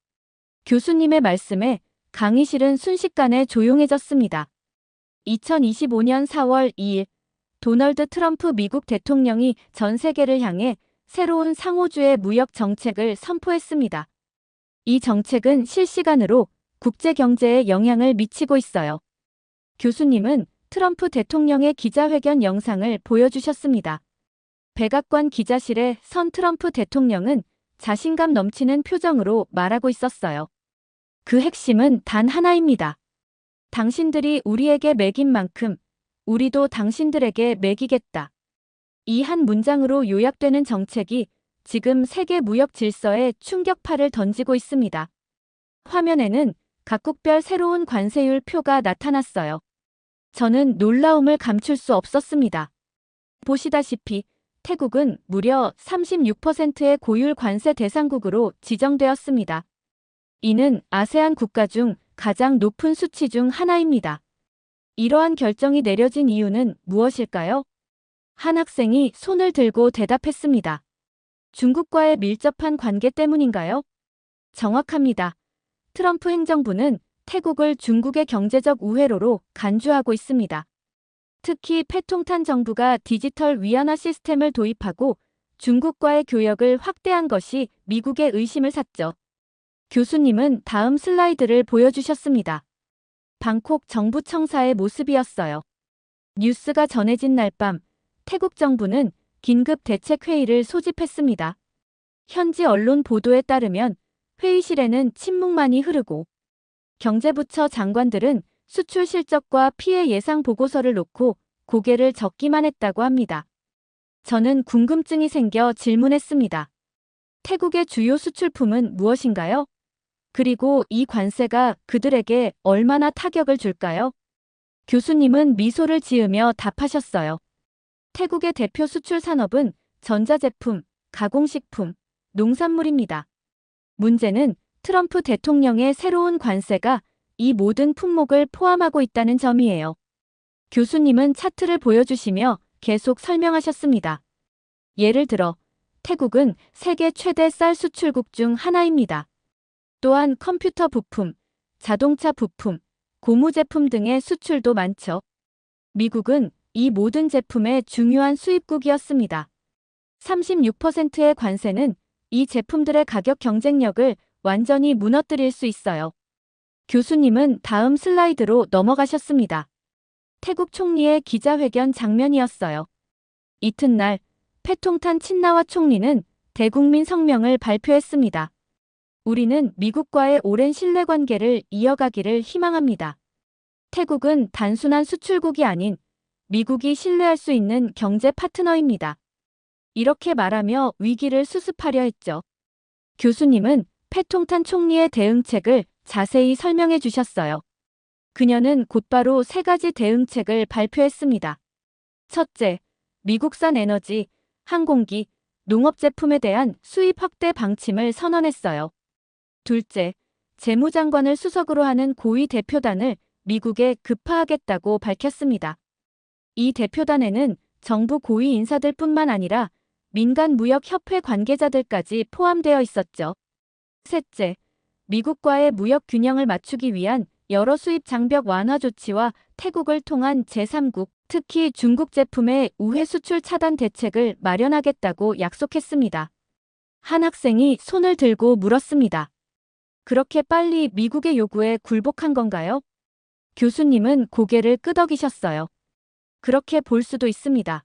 교수님의 말씀에 강의실은 순식간에 조용해졌습니다. 2025년 4월 2일 도널드 트럼프 미국 대통령이 전 세계를 향해 새로운 상호주의 무역 정책을 선포했습니다. 이 정책은 실시간으로 국제 경제에 영향을 미치고 있어요. 교수님은 트럼프 대통령의 기자회견 영상을 보여주셨습니다. 백악관 기자실에 선 트럼프 대통령은 자신감 넘치는 표정으로 말하고 있었어요. 그 핵심은 단 하나입니다. 당신들이 우리에게 매긴 만큼 우리도 당신들에게 매기겠다. 이 한 문장으로 요약되는 정책이 지금 세계 무역 질서에 충격파를 던지고 있습니다. 화면에는 각국별 새로운 관세율 표가 나타났어요. 저는 놀라움을 감출 수 없었습니다. 보시다시피 태국은 무려 36%의 고율 관세 대상국으로 지정되었습니다. 이는 아세안 국가 중 가장 높은 수치 중 하나입니다. 이러한 결정이 내려진 이유는 무엇일까요? 한 학생이 손을 들고 대답했습니다. 중국과의 밀접한 관계 때문인가요? 정확합니다. 트럼프 행정부는 태국을 중국의 경제적 우회로로 간주하고 있습니다. 특히 패통탄 정부가 디지털 위안화 시스템을 도입하고 중국과의 교역을 확대한 것이 미국의 의심을 샀죠. 교수님은 다음 슬라이드를 보여주셨습니다. 방콕 정부 청사의 모습이었어요. 뉴스가 전해진 날 밤, 태국 정부는 긴급 대책회의를 소집했습니다. 현지 언론 보도에 따르면 회의실에는 침묵만이 흐르고 경제부처 장관들은 수출 실적과 피해 예상 보고서를 놓고 고개를 젓기만 했다고 합니다. 저는 궁금증이 생겨 질문했습니다. 태국의 주요 수출품은 무엇인가요? 그리고 이 관세가 그들에게 얼마나 타격을 줄까요? 교수님은 미소를 지으며 답하셨어요. 태국의 대표 수출 산업은 전자제품, 가공식품, 농산물입니다. 문제는 트럼프 대통령의 새로운 관세가 이 모든 품목을 포함하고 있다는 점이에요. 교수님은 차트를 보여주시며 계속 설명하셨습니다. 예를 들어, 태국은 세계 최대 쌀 수출국 중 하나입니다. 또한 컴퓨터 부품, 자동차 부품, 고무 제품 등의 수출도 많죠. 미국은 이 모든 제품의 중요한 수입국이었습니다. 36%의 관세는 이 제품들의 가격 경쟁력을 완전히 무너뜨릴 수 있어요. 교수님은 다음 슬라이드로 넘어가셨습니다. 태국 총리의 기자회견 장면이었어요. 이튿날 패통탄 친나와 총리는 대국민 성명을 발표했습니다. 우리는 미국과의 오랜 신뢰관계를 이어가기를 희망합니다. 태국은 단순한 수출국이 아닌 미국이 신뢰할 수 있는 경제 파트너입니다. 이렇게 말하며 위기를 수습하려 했죠. 교수님은 패통탄 총리의 대응책을 자세히 설명해 주셨어요. 그녀는 곧바로 3가지 대응책을 발표했습니다. 첫째, 미국산 에너지, 항공기, 농업제품에 대한 수입 확대 방침을 선언했어요. 둘째, 재무장관을 수석으로 하는 고위 대표단을 미국에 급파하겠다고 밝혔습니다. 이 대표단에는 정부 고위 인사들뿐만 아니라 민간 무역협회 관계자들까지 포함되어 있었죠. 셋째, 미국과의 무역 균형을 맞추기 위한 여러 수입 장벽 완화 조치와 태국을 통한 제3국, 특히 중국 제품의 우회 수출 차단 대책을 마련하겠다고 약속했습니다. 한 학생이 손을 들고 물었습니다. 그렇게 빨리 미국의 요구에 굴복한 건가요? 교수님은 고개를 끄덕이셨어요. 그렇게 볼 수도 있습니다.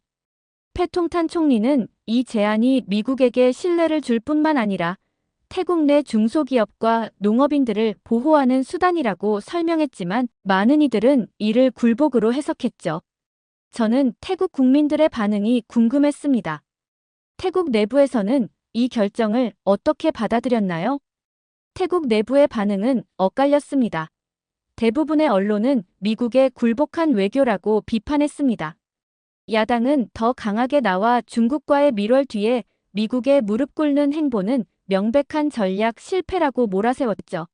패통탄 총리는 이 제안이 미국에게 신뢰를 줄 뿐만 아니라 태국 내 중소기업과 농업인들을 보호하는 수단이라고 설명했지만 많은 이들은 이를 굴복으로 해석했죠. 저는 태국 국민들의 반응이 궁금했습니다. 태국 내부에서는 이 결정을 어떻게 받아들였나요? 태국 내부의 반응은 엇갈렸습니다. 대부분의 언론은 미국의 굴복한 외교라고 비판했습니다. 야당은 더 강하게 나와 중국과의 밀월 뒤에 미국에 무릎 꿇는 행보는 명백한 전략 실패라고 몰아세웠죠.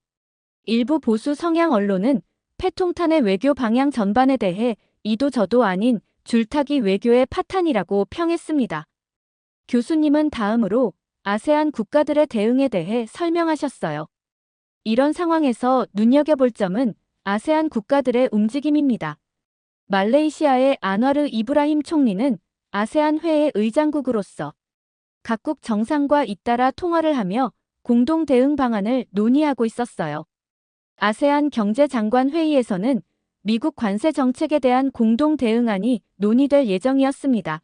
일부 보수 성향 언론은 패통탄의 외교 방향 전반에 대해 이도 저도 아닌 줄타기 외교의 파탄이라고 평했습니다. 교수님은 다음으로 아세안 국가들의 대응에 대해 설명하셨어요. 이런 상황에서 눈여겨볼 점은 아세안 국가들의 움직임입니다. 말레이시아의 안와르 이브라힘 총리는 아세안 회의 의장국으로서 각국 정상과 잇따라 통화를 하며 공동 대응 방안을 논의하고 있었어요. 아세안 경제장관 회의에서는 미국 관세 정책에 대한 공동 대응안이 논의될 예정이었습니다.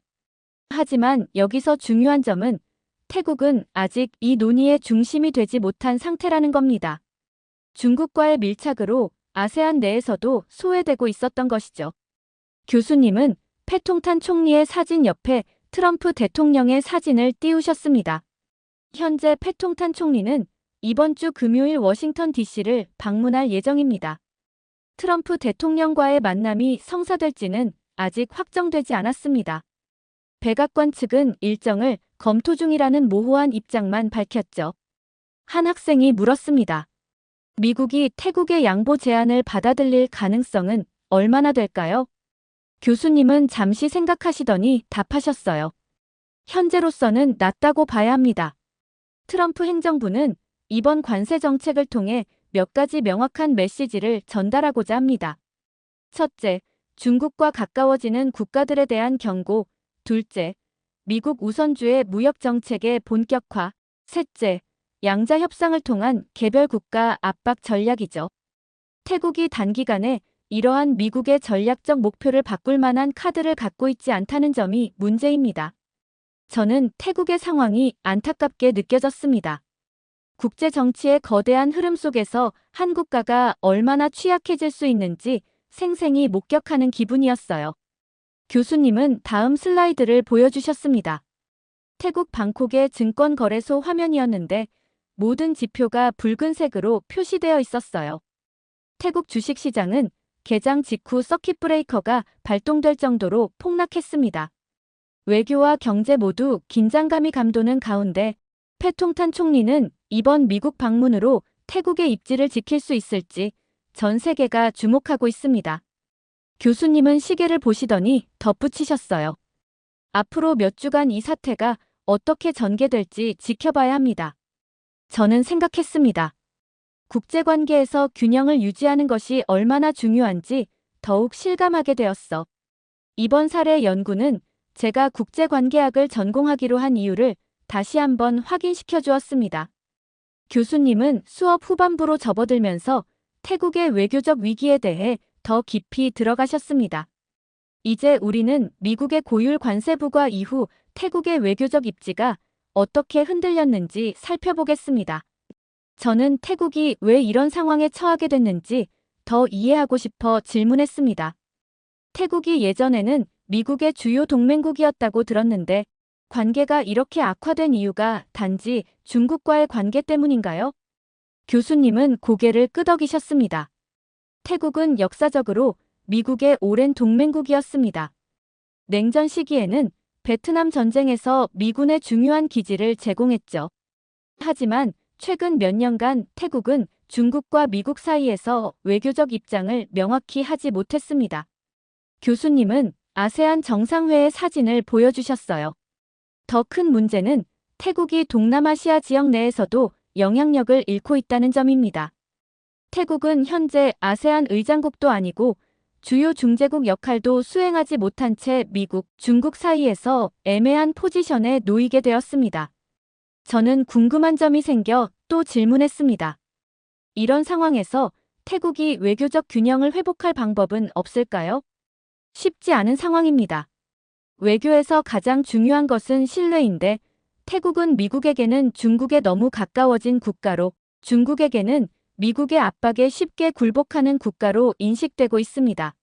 하지만 여기서 중요한 점은 태국은 아직 이 논의의 중심이 되지 못한 상태라는 겁니다. 중국과의 밀착으로 아세안 내에서도 소외되고 있었던 것이죠. 교수님은 패통탄 총리의 사진 옆에 트럼프 대통령의 사진을 띄우셨습니다. 현재 패통탄 총리는 이번 주 금요일 워싱턴 DC를 방문할 예정입니다. 트럼프 대통령과의 만남이 성사될지는 아직 확정되지 않았습니다. 백악관 측은 일정을 검토 중이라는 모호한 입장만 밝혔죠. 한 학생이 물었습니다. 미국이 태국의 양보 제안을 받아들일 가능성은 얼마나 될까요? 교수님은 잠시 생각하시더니 답하셨어요. 현재로서는 낮다고 봐야 합니다. 트럼프 행정부는 이번 관세 정책을 통해 몇 가지 명확한 메시지를 전달하고자 합니다. 첫째, 중국과 가까워지는 국가들에 대한 경고. 둘째, 미국 우선주의 무역 정책의 본격화. 셋째, 양자 협상을 통한 개별 국가 압박 전략이죠. 태국이 단기간에 이러한 미국의 전략적 목표를 바꿀 만한 카드를 갖고 있지 않다는 점이 문제입니다. 저는 태국의 상황이 안타깝게 느껴졌습니다. 국제 정치의 거대한 흐름 속에서 한 국가가 얼마나 취약해질 수 있는지 생생히 목격하는 기분이었어요. 교수님은 다음 슬라이드를 보여주셨습니다. 태국 방콕의 증권거래소 화면이었는데 모든 지표가 붉은색으로 표시되어 있었어요. 태국 주식시장은 개장 직후 서킷 브레이커가 발동될 정도로 폭락했습니다. 외교와 경제 모두 긴장감이 감도는 가운데 패통탄 총리는 이번 미국 방문으로 태국의 입지를 지킬 수 있을지 전 세계가 주목하고 있습니다. 교수님은 시계를 보시더니 덧붙이셨어요. 앞으로 몇 주간 이 사태가 어떻게 전개될지 지켜봐야 합니다. 저는 생각했습니다. 국제관계에서 균형을 유지하는 것이 얼마나 중요한지 더욱 실감하게 되었어. 이번 사례 연구는 제가 국제관계학을 전공하기로 한 이유를 다시 한번 확인시켜 주었습니다. 교수님은 수업 후반부로 접어들면서 태국의 외교적 위기에 대해 더 깊이 들어가셨습니다. 이제 우리는 미국의 고율 관세 부과 이후 태국의 외교적 입지가 어떻게 흔들렸는지 살펴보겠습니다. 저는 태국이 왜 이런 상황에 처하게 됐는지 더 이해하고 싶어 질문했습니다. 태국이 예전에는 미국의 주요 동맹국이었다고 들었는데 관계가 이렇게 악화된 이유가 단지 중국과의 관계 때문인가요? 교수님은 고개를 끄덕이셨습니다. 태국은 역사적으로 미국의 오랜 동맹국이었습니다. 냉전 시기에는 베트남 전쟁에서 미군의 중요한 기지를 제공했죠. 하지만 최근 몇 년간 태국은 중국과 미국 사이에서 외교적 입장을 명확히 하지 못했습니다. 교수님은 아세안 정상회의 사진을 보여주셨어요. 더 큰 문제는 태국이 동남아시아 지역 내에서도 영향력을 잃고 있다는 점입니다. 태국은 현재 아세안 의장국도 아니고 주요 중재국 역할도 수행하지 못한 채 미국, 중국 사이에서 애매한 포지션에 놓이게 되었습니다. 저는 궁금한 점이 생겨 또 질문했습니다. 이런 상황에서 태국이 외교적 균형을 회복할 방법은 없을까요? 쉽지 않은 상황입니다. 외교에서 가장 중요한 것은 신뢰인데 태국은 미국에게는 중국에 너무 가까워진 국가로 중국에게는 미국의 압박에 쉽게 굴복하는 국가로 인식되고 있습니다.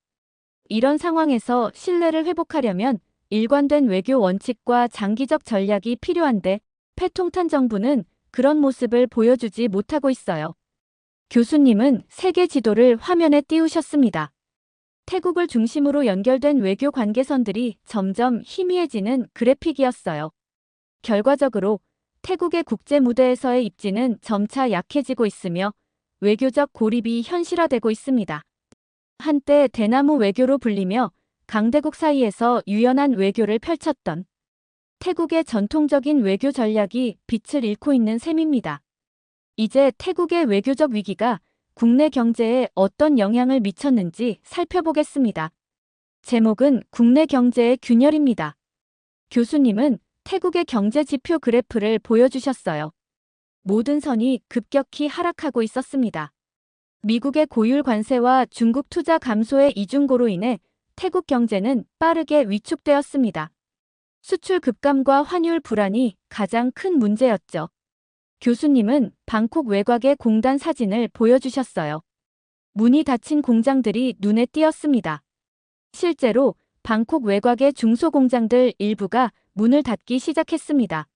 이런 상황에서 신뢰를 회복하려면 일관된 외교 원칙과 장기적 전략이 필요한데 패통탄 정부는 그런 모습을 보여주지 못하고 있어요. 교수님은 세계 지도를 화면에 띄우셨습니다. 태국을 중심으로 연결된 외교 관계선들이 점점 희미해지는 그래픽이었어요. 결과적으로 태국의 국제 무대에서의 입지는 점차 약해지고 있으며 외교적 고립이 현실화되고 있습니다. 한때 대나무 외교로 불리며 강대국 사이에서 유연한 외교를 펼쳤던 태국의 전통적인 외교 전략이 빛을 잃고 있는 셈입니다. 이제 태국의 외교적 위기가 국내 경제에 어떤 영향을 미쳤는지 살펴보겠습니다. 제목은 국내 경제의 균열입니다. 교수님은 태국의 경제 지표 그래프를 보여주셨어요. 모든 선이 급격히 하락하고 있었습니다. 미국의 고율 관세와 중국 투자 감소의 이중고로 인해 태국 경제는 빠르게 위축되었습니다. 수출 급감과 환율 불안이 가장 큰 문제였죠. 교수님은 방콕 외곽의 공단 사진을 보여주셨어요. 문이 닫힌 공장들이 눈에 띄었습니다. 실제로 방콕 외곽의 중소공장들 일부가 문을 닫기 시작했습니다.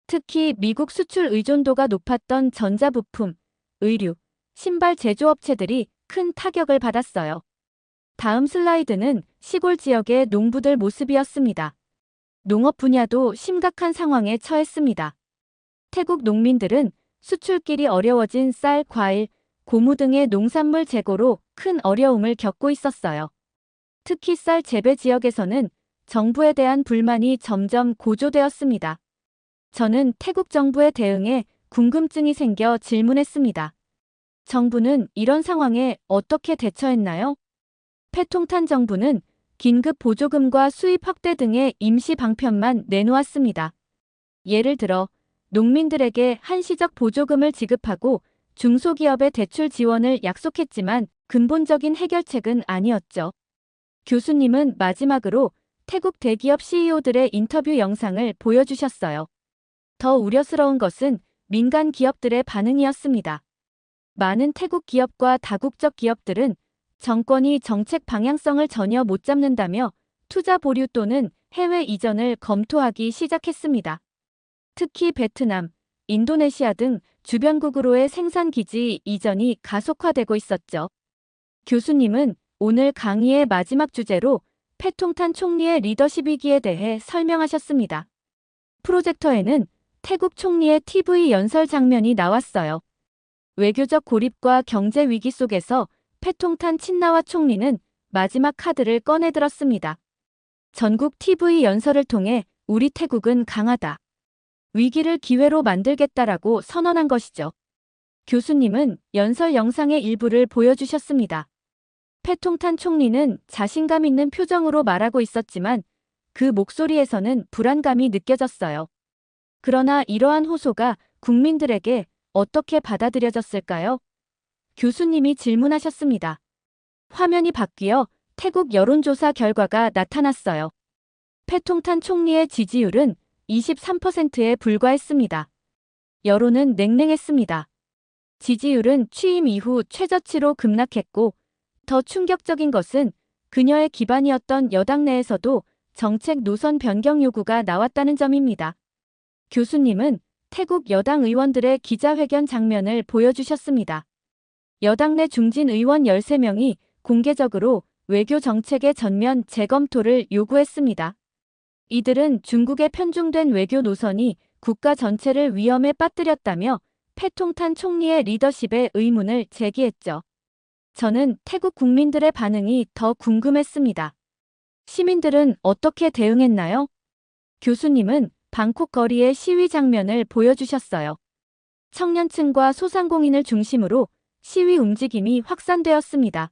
특히 미국 수출 의존도가 높았던 전자부품, 의류, 신발 제조업체들이 큰 타격을 받았어요. 다음 슬라이드는 시골 지역의 농부들 모습이었습니다. 농업 분야도 심각한 상황에 처했습니다. 태국 농민들은 수출길이 어려워진 쌀, 과일, 고무 등의 농산물 재고로 큰 어려움을 겪고 있었어요. 특히 쌀 재배 지역에서는 정부에 대한 불만이 점점 고조되었습니다. 저는 태국 정부의 대응에 궁금증이 생겨 질문했습니다. 정부는 이런 상황에 어떻게 대처했나요? 패통탄 정부는 긴급 보조금과 수입 확대 등의 임시 방편만 내놓았습니다. 예를 들어 농민들에게 한시적 보조금을 지급하고 중소기업의 대출 지원을 약속했지만 근본적인 해결책은 아니었죠. 교수님은 마지막으로 태국 대기업 CEO들의 인터뷰 영상을 보여주셨어요. 더 우려스러운 것은 민간 기업들의 반응이었습니다. 많은 태국 기업과 다국적 기업들은 정권이 정책 방향성을 전혀 못 잡는다며 투자 보류 또는 해외 이전을 검토하기 시작했습니다. 특히 베트남, 인도네시아 등 주변국으로의 생산 기지 이전이 가속화되고 있었죠. 교수님은 오늘 강의의 마지막 주제로 패통탄 총리의 리더십 위기에 대해 설명하셨습니다. 프로젝터에는 태국 총리의 TV 연설 장면이 나왔어요. 외교적 고립과 경제 위기 속에서 패통탄 친나와 총리는 마지막 카드를 꺼내들었습니다. 전국 TV 연설을 통해 우리 태국은 강하다. 위기를 기회로 만들겠다라고 선언한 것이죠. 교수님은 연설 영상의 일부를 보여주셨습니다. 패통탄 총리는 자신감 있는 표정으로 말하고 있었지만 그 목소리에서는 불안감이 느껴졌어요. 그러나 이러한 호소가 국민들에게 어떻게 받아들여졌을까요? 교수님이 질문하셨습니다. 화면이 바뀌어 태국 여론조사 결과가 나타났어요. 패통탄 총리의 지지율은 23%에 불과했습니다. 여론은 냉랭했습니다. 지지율은 취임 이후 최저치로 급락했고 더 충격적인 것은 그녀의 기반이었던 여당 내에서도 정책 노선 변경 요구가 나왔다는 점입니다. 교수님은 태국 여당 의원들의 기자회견 장면을 보여주셨습니다. 여당 내 중진 의원 13명이 공개적으로 외교 정책의 전면 재검토를 요구했습니다. 이들은 중국의 편중된 외교 노선이 국가 전체를 위험에 빠뜨렸다며 패통탄 총리의 리더십에 의문을 제기했죠. 저는 태국 국민들의 반응이 더 궁금했습니다. 시민들은 어떻게 대응했나요? 교수님은 방콕 거리의 시위 장면을 보여주셨어요. 청년층과 소상공인을 중심으로 시위 움직임이 확산되었습니다.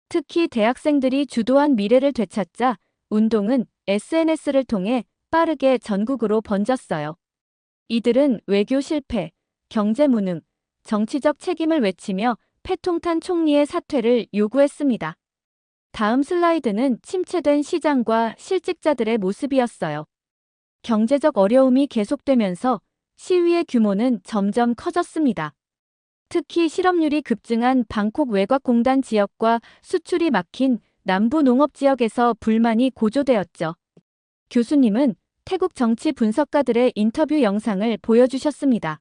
특히 대학생들이 주도한 미래를 되찾자 운동은 SNS를 통해 빠르게 전국으로 번졌어요. 이들은 외교 실패, 경제 무능, 정치적 책임을 외치며 패통탄 총리의 사퇴를 요구했습니다. 다음 슬라이드는 침체된 시장과 실직자들의 모습이었어요. 경제적 어려움이 계속되면서 시위의 규모는 점점 커졌습니다. 특히 실업률이 급증한 방콕 외곽공단 지역과 수출이 막힌 남부 농업 지역에서 불만이 고조되었죠. 교수님은 태국 정치 분석가들의 인터뷰 영상을 보여주셨습니다.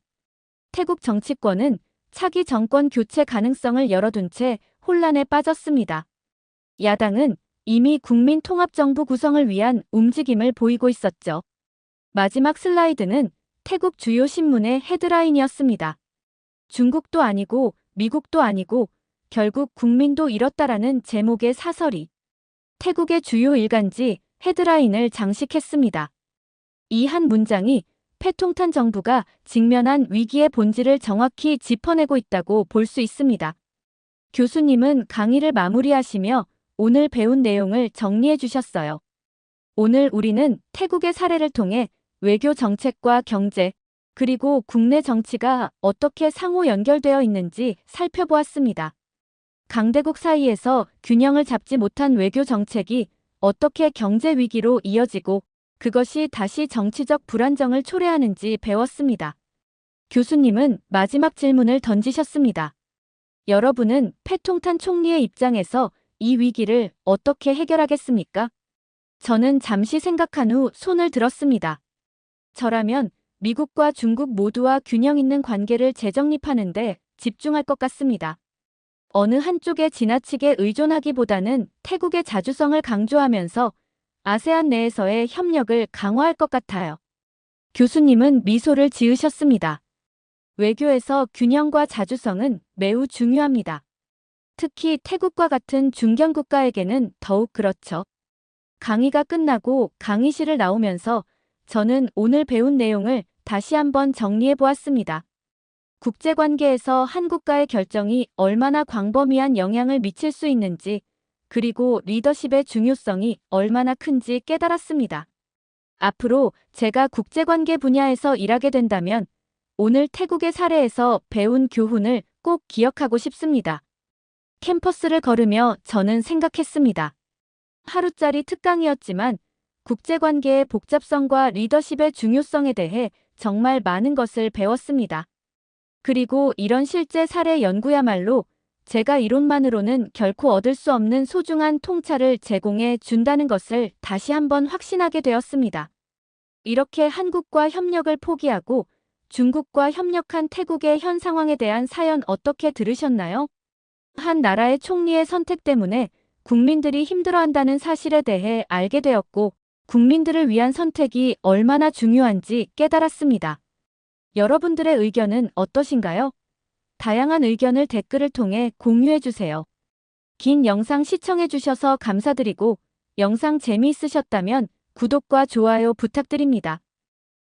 태국 정치권은 차기 정권 교체 가능성을 열어둔 채 혼란에 빠졌습니다. 야당은 이미 국민통합정부 구성을 위한 움직임을 보이고 있었죠. 마지막 슬라이드는 태국 주요 신문의 헤드라인이었습니다. 중국도 아니고 미국도 아니고 결국 국민도 잃었다라는 제목의 사설이 태국의 주요 일간지 헤드라인을 장식했습니다. 이 한 문장이 패통탄 정부가 직면한 위기의 본질을 정확히 짚어내고 있다고 볼 수 있습니다. 교수님은 강의를 마무리하시며 오늘 배운 내용을 정리해 주셨어요. 오늘 우리는 태국의 사례를 통해 외교 정책과 경제, 그리고 국내 정치가 어떻게 상호 연결되어 있는지 살펴보았습니다. 강대국 사이에서 균형을 잡지 못한 외교 정책이 어떻게 경제 위기로 이어지고 그것이 다시 정치적 불안정을 초래하는지 배웠습니다. 교수님은 마지막 질문을 던지셨습니다. 여러분은 패통탄 총리의 입장에서 이 위기를 어떻게 해결하겠습니까? 저는 잠시 생각한 후 손을 들었습니다. 저라면 미국과 중국 모두와 균형 있는 관계를 재정립하는 데 집중할 것 같습니다. 어느 한쪽에 지나치게 의존하기보다는 태국의 자주성을 강조하면서 아세안 내에서의 협력을 강화할 것 같아요. 교수님은 미소를 지으셨습니다. 외교에서 균형과 자주성은 매우 중요합니다. 특히 태국과 같은 중견 국가에게는 더욱 그렇죠. 강의가 끝나고 강의실을 나오면서 저는 오늘 배운 내용을 다시 한번 정리해 보았습니다. 국제관계에서 한 국가의 결정이 얼마나 광범위한 영향을 미칠 수 있는지, 그리고 리더십의 중요성이 얼마나 큰지 깨달았습니다. 앞으로 제가 국제관계 분야에서 일하게 된다면 오늘 태국의 사례에서 배운 교훈을 꼭 기억하고 싶습니다. 캠퍼스를 걸으며 저는 생각했습니다. 하루짜리 특강이었지만 국제관계의 복잡성과 리더십의 중요성에 대해 정말 많은 것을 배웠습니다. 그리고 이런 실제 사례 연구야말로 제가 이론만으로는 결코 얻을 수 없는 소중한 통찰을 제공해 준다는 것을 다시 한번 확신하게 되었습니다. 이렇게 한국과 협력을 포기하고 중국과 협력한 태국의 현 상황에 대한 사연 어떻게 들으셨나요? 한 나라의 총리의 선택 때문에 국민들이 힘들어한다는 사실에 대해 알게 되었고, 국민들을 위한 선택이 얼마나 중요한지 깨달았습니다. 여러분들의 의견은 어떠신가요? 다양한 의견을 댓글을 통해 공유해주세요. 긴 영상 시청해주셔서 감사드리고, 영상 재미있으셨다면 구독과 좋아요 부탁드립니다.